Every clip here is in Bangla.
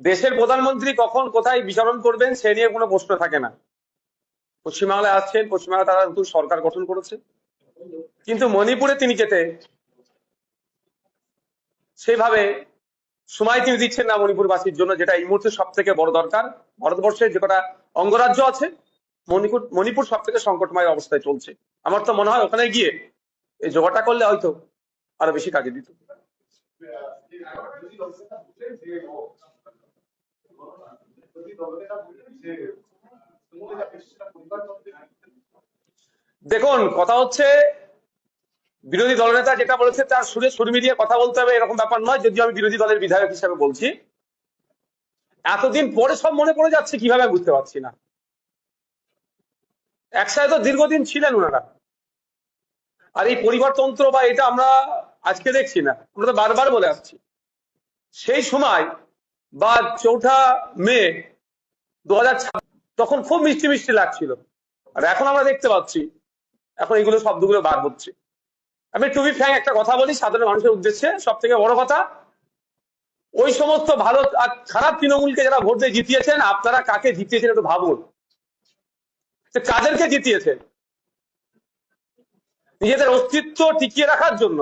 দেশের প্রধানমন্ত্রী কখন কোথায় বিচরণ করবেন সে নিয়ে কোনো প্রশ্ন থাকে না। পশ্চিমবাংলায় আসছেন, পশ্চিমবাংলা তারা নতুন সরকার গঠন করেছে, কিন্তু মণিপুরে তিনি যেতে সেইভাবে সময় তিনি দিচ্ছেন না মণিপুরবাসীর জন্য, যেটা এই মুহূর্তে সব থেকে বড় দরকার। ভারতবর্ষের যে কটা অঙ্গরাজ্য আছে, মণিপুর সব থেকে সংকটময় অবস্থায় চলছে। আমার তো মনে হয় ওখানে গিয়ে এই জোগাড়টা করলে হয়তো আরো বেশি কাজে দিত। দেখুন, কথা হচ্ছে বিরোধী দলনেতা যেটা বলেছে তার সুরে সুর মিলিয়ে কথা বলতে হবে এরকম ব্যাপার নয়। যদিও আমি বিরোধী দলের বিধায়ক হিসেবে বলছি, এতদিন পরে সব মনে পড়ে যাচ্ছে কিভাবে বুঝতে পারছি না। একসাথে তো দীর্ঘদিন ছিলেন ওনারা, আর এই পরিবারতন্ত্র বা এটা আমরা আজকে দেখছি না, আমরা তো বারবার বলে আসছি। সেই সময় বা 4 মে 2026 তখন খুব মিষ্টি মিষ্টি লাগছিল, আর এখন আমরা দেখতে পাচ্ছি এখন এগুলো শব্দগুলো বার হচ্ছে। আমি টু বি ফ্র্যাঙ্ক একটা কথা বলি সাধারণ মানুষের উদ্দেশ্যে, সব থেকে বড় কথা, ওই সমস্ত ভালো আর খারাপ তৃণমূলকে যারা ভোট দিয়ে জিতিয়েছেন, আপনারা কাকে জিতিয়েছেন একটু ভাবুন। কাদেরকে জিতিয়েছেন? নিজেদের অস্তিত্ব টিকিয়ে রাখার জন্য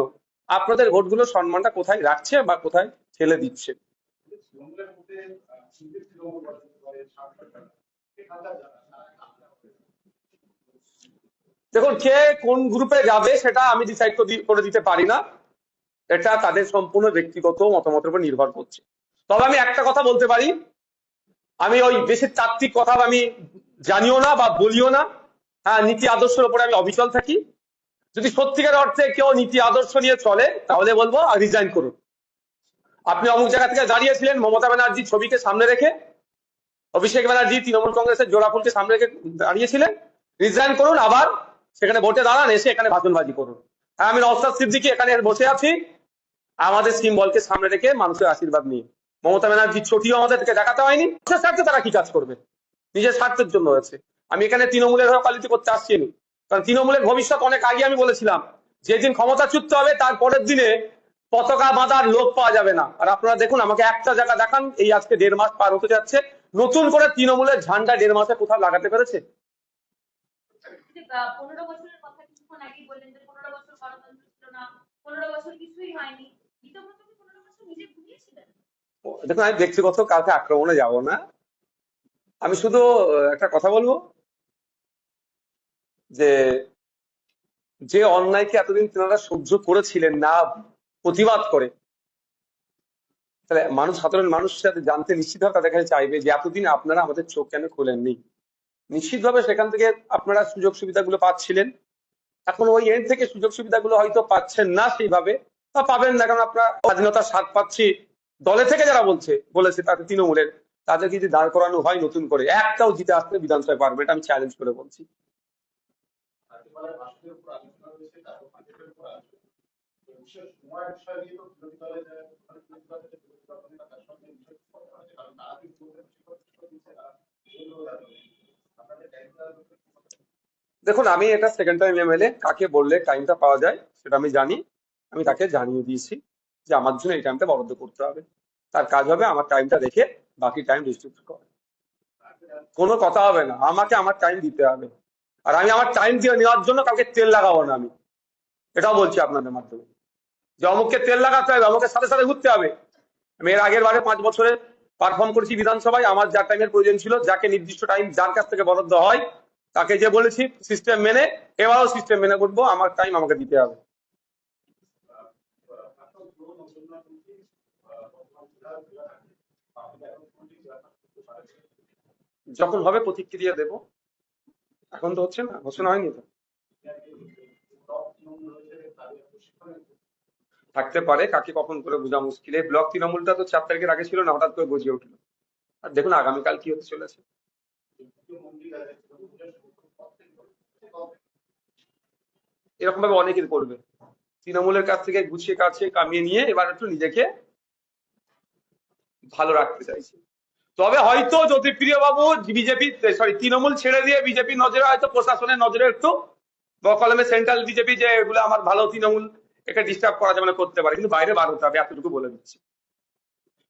আপনাদের ভোটগুলো সম্মানটা কোথায় রাখছে বা কোথায় ঠেলে দিচ্ছে? দেখুন, কে কোন গ্রুপে যাবে সেটা আমি ডিসাইড করে দিতে পারি না, এটা তাদের সম্পূর্ণ ব্যক্তিগত মতামতের উপর নির্ভর করছে। তবে আমি একটা কথা বলতে পারি, আমি ওই বেশি তাত্ত্বিক কথা আমি জানিও না বা বলিও না। হ্যাঁ, নীতি আদর্শের উপরে আমি অবিচল থাকি। যদি সত্যিকার অর্থে কেউ নীতি আদর্শ নিয়ে চলে তাহলে বলবো রিজাইন করুন। আপনি অমুক জায়গা থেকে দাঁড়িয়েছিলেন মমতা ব্যানার্জির ছবিকে সামনে রেখে, অভিষেক ব্যানার্জি তৃণমূল কংগ্রেসের জোড়াফুলকে সামনে রেখে দাঁড়িয়েছিলেন, রিজাইন করুন, আবার সেখানে ভোটে দাঁড়ান, এসে এখানে ভাষণবাজি করুন। হ্যাঁ, আমি নওশাদ সিদ্দিকী এখানে বসে আছি আমাদের সিম্বলকে সামনে রেখে মানুষের আশীর্বাদ নিয়ে। মমতা ব্যানার্জির ছবিও আমাদেরকে দেখাতে হয়নি। নিজের স্বার্থে তারা কি কাজ করবে? নিজের স্বার্থের জন্য হয়েছে। আমি এখানে তৃণমূলের হয়ে পালিত করতে আসছি, কারণ তৃণমূলের ভবিষ্যৎ অনেক আগে আমি বলেছিলাম, যেদিন ক্ষমতাচ্যুত হবে তার পরের দিনে পতাকা বাঁধার লোক পাওয়া যাবে না। আর আপনারা দেখুন, আমাকে একটা জায়গা দেখান, এই আজকে 1.5 মাস পার হতে যাচ্ছে, নতুন করে তৃণমূলের ঝান্ডা 1.5 মাসে কোথাও লাগাতে পেরেছে? 15 বছরের কথা কিছুক্ষণ আগে বললেন যে 15 বছর গণতন্ত্র ছিল না, 15 বছর কিছুই হয়নি। গীতব্রত কি 15 বছর নিজে ঘুরিয়েছিলেন? দেখুন, আমি ব্যক্তিগত কাউকে আক্রমণে যাব না, আমি শুধু একটা কথা বলবো যে যে অন্যায়কে এতদিন তেনারা সহ্য করেছিলেন না প্রতিবাদ করে, তাহলে মানুষ, সাধারণ মানুষের সাথে জানতে নিশ্চিতভাবে তাদের কাছে চাইবে যে এতদিন আপনারা আমাদের চোখ কেন খোলেননি। নিশ্চিতভাবে সেখান থেকে আপনারা সুযোগ সুবিধাগুলো পাচ্ছিলেন, এখন ওই এন্ড থেকে সুযোগ সুবিধাগুলো হয়তো পাচ্ছেন না সেইভাবে, বা পাবেন না, কারণ আপনারা স্বাধীনতার স্বাদ পাচ্ছি দলে থেকে যারা বলেছে তাতে তৃণমূলের, তাদেরকে যদি দাঁড় করানো হয় নতুন করে, একটাও জিতে আসতে বিধানসভায় পারবে, এটা আমি চ্যালেঞ্জ করে বলছি। দেখুন, আমি এটা সেকেন্ড টাইম এমএলএ, কাকে বললে টাইমটা পাওয়া যায় সেটা আমি জানি। আমি তাকে জানিয়ে দিয়েছি যে আমার জন্য এই টাইমটা বরাদ্দ করতে হবে, তার কাজ হবে আমার টাইমটা দেখে বাকি টাইম ডিস্ট্রিবিউট করা। কোনো কথা হবে না, আমাকে আমার টাইম দিতে হবে, আর আমি আমার টাইম দিয়ে নেওয়ার জন্য কাউকে তেল লাগাবো না। আমি এটাও বলছি আপনাদের মাধ্যমে, যে অমুককে তেল লাগাতে হবে, অমুকের সাথে সাথে ঘুরতে হবে। আমি এর আগের বারে 5 বছরে পারফর্ম করেছি বিধানসভায়, আমার যা টাইমের প্রয়োজন ছিল, যাকে নির্দিষ্ট টাইম যার কাছ থেকে বরাদ্দ হয় তাকে যে বলেছি সিস্টেম মেনে, এবারও সিস্টেম মেনে করবো, আমার টাইম আমাকে দিতে হবে। যখন হবে প্রতিক্রিয়া দেব, এখন তো হচ্ছে না, ঘোষণা হয়নি তো। থাকতে পারে, কাকে কখন করে বোঝা মুশকিল। এই ব্লক তৃণমূলটা তো 4 তারিখের আগে ছিল না, হঠাৎ করে গজিয়ে উঠলো। আর দেখুন আগামীকাল কি হতে চলেছে। এরকম ভাবে অনেকেই করবে, তৃণমূলের কাছ থেকে গুছিয়ে কাছে কামিয়ে নিয়ে এবার একটু নিজেকে ভালো রাখতে চাইছে। তবে হয়তো জ্যোতিপ্রিয় বাবু বিজেপি তৃণমূল ছেড়ে দিয়ে বিজেপি নজরে হয়তো প্রশাসনের নজরে একটু বকলমে সেন্ট্রাল বিজেপি যে এগুলো আমার ভালো তৃণমূল একে ডিস্টার্ব করা যাবে না, করতে পারে, কিন্তু বাইরে বার হতে হবে, এতটুকু বলে দিচ্ছি।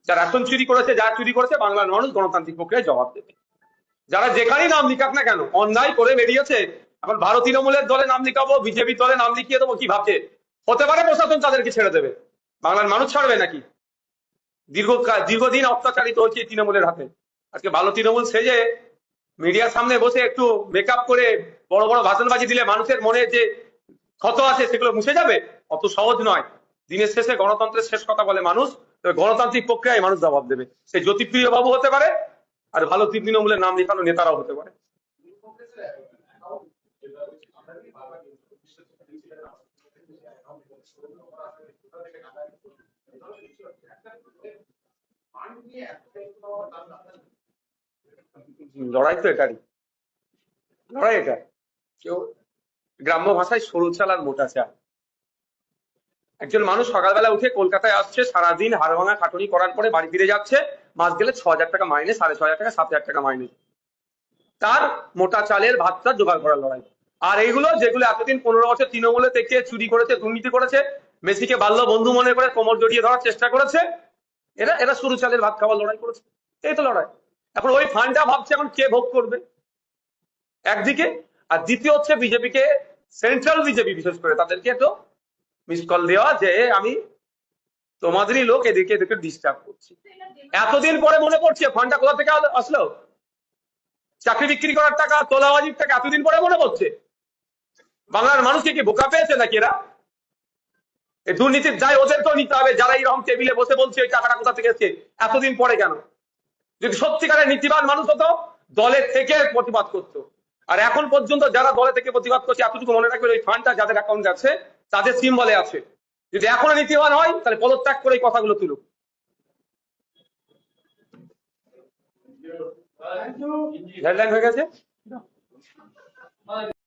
যারা রেশন চুরি করেছে, যা চুরি করেছে, বাংলার মানুষ গণতান্ত্রিক প্রক্রিয়ায় জবাব দেবে। যারা যেখানেই নাম লিখাক না কেন, অন্যায় করে বেরিয়েছে, এখন ভারত তৃণমূলের দলে নাম লিখাবো, বিজেপি দলে নাম লিখিয়ে দেবো, কি ভাবছে? হতে পারে প্রশাসন তাদেরকে ছেড়ে দেবে, বাংলার মানুষ ছাড়বে নাকি? দীর্ঘদিন অত্যাচারিত হচ্ছে এই তৃণমূলের হাতে। আজকে ভালো তৃণমূল সেজে মিডিয়ার সামনে বসে একটু মেকআপ করে বড় বড় ভাষণবাজি দিলে মানুষের মনে যে ক্ষত আছে সেগুলো মুছে যাবে? অত সহজ নয়। দিনের শেষে গণতন্ত্রের শেষ কথা বলে মানুষ, তবে গণতান্ত্রিক প্রক্রিয়ায় মানুষ জবাব দেবে। সে জ্যোতিপ্রিয় বাবু হতে পারে, আর ভালো তৃণমূলের নাম লেখানো নেতারাও হতে পারে। লড়াই তো এটারই, লড়াই এটা। কেউ গ্রাম্য ভাষায় সরু চাল আর মোটা চাল। একজন মানুষ সকালবেলা উঠে কলকাতায় আসছে, সারাদিন হাড়ভাঙা খাটুনি করার পরে বাড়ি ফিরে যাচ্ছে, মাস গেলে 6,000 টাকা মাইনে, 6,500 টাকা, 7,000 টাকা মাইনে। তার মোটা চালের ভাতটা জোগাড় করার লড়াই। আর এইগুলো যেগুলো এতদিন 15 বছর তৃণমূলে থেকে চুরি করেছে, দুর্নীতি করেছে, মেসিকে বাল্য বন্ধু মনে করে কোমর জড়িয়ে ধরার চেষ্টা করেছে, এরা এরা সরু চালের ভাত খাওয়ার লড়াই করেছে। এই তো লড়াই। এখন ওই ফান্ডটা ভাবছে এখন কে ভোগ করবে একদিকে, আর দ্বিতীয় হচ্ছে বিজেপিকে, সেন্ট্রাল বিজেপি বিশেষ করে তাদেরকে তো মিস কল দেওয়া যে আমি তোমাদেরই লোক, এদিকে এদিকে ডিস্টার্ব করছি। এতদিন পরে মনে পড়ছে ফান্ডটা কোথা থেকে আসলো? চাকরি বিক্রি করার টাকা, তোলাবাজির টাকা এতদিন পরে মনে পড়ছে? বাংলার মানুষকে কি বোকা পেয়েছে নাকি এরা? এই দুর্নীতির দায় ওদেরকেও নিতে হবে, যারা এইরকম টেবিলে বসে বলছে ওই টাকাটা কোথা থেকে এসছে, এতদিন পরে কেন? যদি সত্যিকারের নীতিবান মানুষ হতো, দলের থেকে প্রতিবাদ করতো। আর এখন পর্যন্ত যারা দলে থেকে প্রতিবাদ করছে, এতটুকু মনে রাখবে ওই ফান্ডটা যাদের অ্যাকাউন্টে আছে তাদের সিম্বলে আছে। যদি এখনো নীতিবান হয় তাহলে পদত্যাগ করে এই কথাগুলো তুলুক। হেডলাইন হয়ে গেছে।